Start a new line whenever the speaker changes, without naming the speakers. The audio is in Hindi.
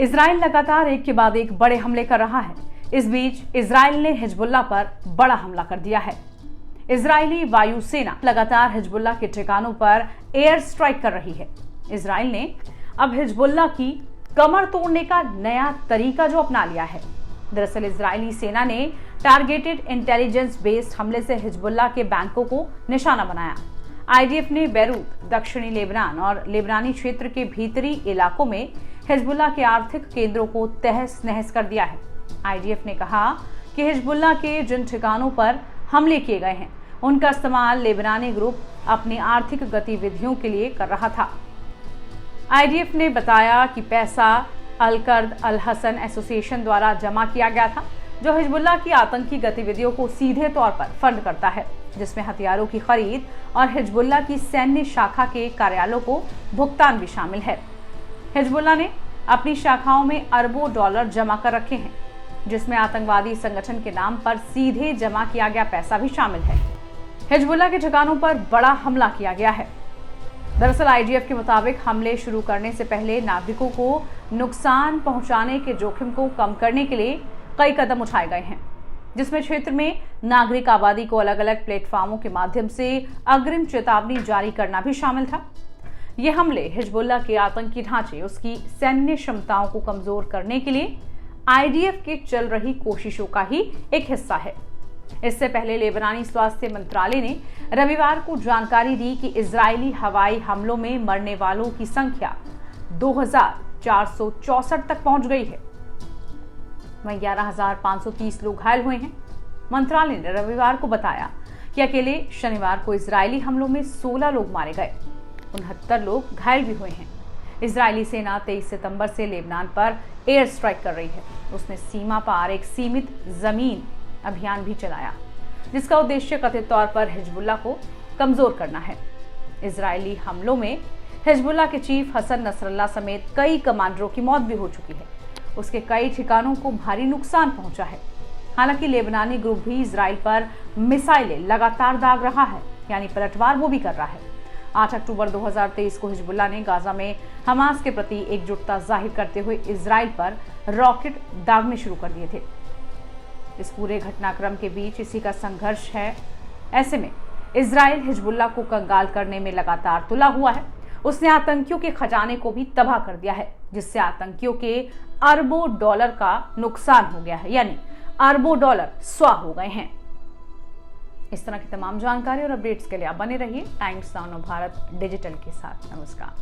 इजराइल लगातार एक के बाद एक बड़े हमले कर रहा है। इस बीच इजराइल ने हिजबुल्लाह पर बड़ा हमला कर दिया है। इजरायली वायुसेना लगातार हिजबुल्लाह के ठिकानों पर एयर स्ट्राइक कर रही है। इजराइल ने अब हिजबुल्लाह की कमर तोड़ने का नया तरीका जो अपना लिया है। दरअसल इजरायली सेना ने टारगेटेड इंटेलिजेंस बेस्ड हमले से हिजबुल्लाह के बैंकों को निशाना बनाया। आईडीएफ ने बैरूत, दक्षिणी लेबनान और लेबनानी क्षेत्र के भीतरी इलाकों में हिजबुल्लाह के आर्थिक केंद्रों को तहस नहस कर दिया है। आईडीएफ ने कहा कि हिजबुल्लाह के जिन ठिकानों पर हमले किए गए हैं उनका इस्तेमाल लेबनानी ग्रुप अपनी आर्थिक गतिविधियों के लिए कर रहा था। आईडीएफ ने बताया कि पैसा अल-कर्द अल-हसन एसोसिएशन द्वारा जमा किया गया था, जो हिजबुल्लाह की आतंकी गतिविधियों को सीधे तौर पर फंड करता है, जिसमें हथियारों की खरीद और हिजबुल्लाह की सैन्य शाखा के कार्यालयों को भुगतान भी शामिल है। हिजबुल्लाह ने अपनी शाखाओं में अरबों डॉलर जमा कर रखे हैं, जिसमें आतंकवादी संगठन के नाम पर सीधे जमा किया गया पैसा भी शामिल है। हिजबुल्लाह के ठिकानों पर बड़ा हमला किया गया है। दरअसल आईडीएफ के मुताबिक हमले शुरू करने से पहले नागरिकों को नुकसान पहुंचाने के जोखिम को कम करने के लिए कई कदम उठाए गए हैं, जिसमें क्षेत्र में नागरिक आबादी को अलग अलग प्लेटफॉर्मों के माध्यम से अग्रिम चेतावनी जारी करना भी शामिल था। ये हमले हिजबुल्लाह के आतंकी ढांचे, उसकी सैन्य क्षमताओं को कमजोर करने के लिए आईडीएफ की चल रही कोशिशों का ही एक हिस्सा है। इससे पहले लेबनानी स्वास्थ्य मंत्रालय ने रविवार को जानकारी दी कि इजरायली हवाई हमलों में मरने वालों की संख्या 2464 तक पहुंच गई है। वहीं 11,530 लोग घायल हुए हैं। मंत्रालय ने रविवार को बताया कि अकेले शनिवार को इजरायली हमलों में 16 लोग मारे गए, 69 लोग घायल भी हुए हैं। इजरायली सेना 23 सितंबर से लेबनान पर एयर स्ट्राइक कर रही है। उसने सीमा पार एक सीमित जमीन अभियान भी चलाया, जिसका उद्देश्य कथित तौर पर हिजबुल्लाह को कमजोर करना है। इजरायली हमलों में हिजबुल्लाह के चीफ हसन नसरल्लाह समेत कई कमांडरों की मौत भी हो चुकी है। उसके कई ठिकानों को भारी नुकसान पहुंचा है। हालांकि लेबनानी ग्रुप भी इजराइल पर मिसाइलें लगातार दाग रहा है, यानी पलटवार वो भी कर रहा है। 8 अक्टूबर 2023 को हिजबुल्लाह ने गाजा में हमास के प्रति एकजुटता जाहिर करते हुए इजराइल पर रॉकेट दागने शुरू कर दिए थे। इस पूरे घटनाक्रम के बीच इसी का संघर्ष है। ऐसे में इजराइल हिजबुल्लाह को कंगाल करने में लगातार तुला हुआ है। उसने आतंकियों के खजाने को भी तबाह कर दिया है, जिससे आतंकियों के अरबों डॉलर का नुकसान हो गया है, यानी अरबों डॉलर स्वाह हो गए हैं। इस तरह की तमाम जानकारी और अपडेट्स के लिए आप बने रहिए टाइम्स नाउ भारत डिजिटल के साथ। नमस्कार।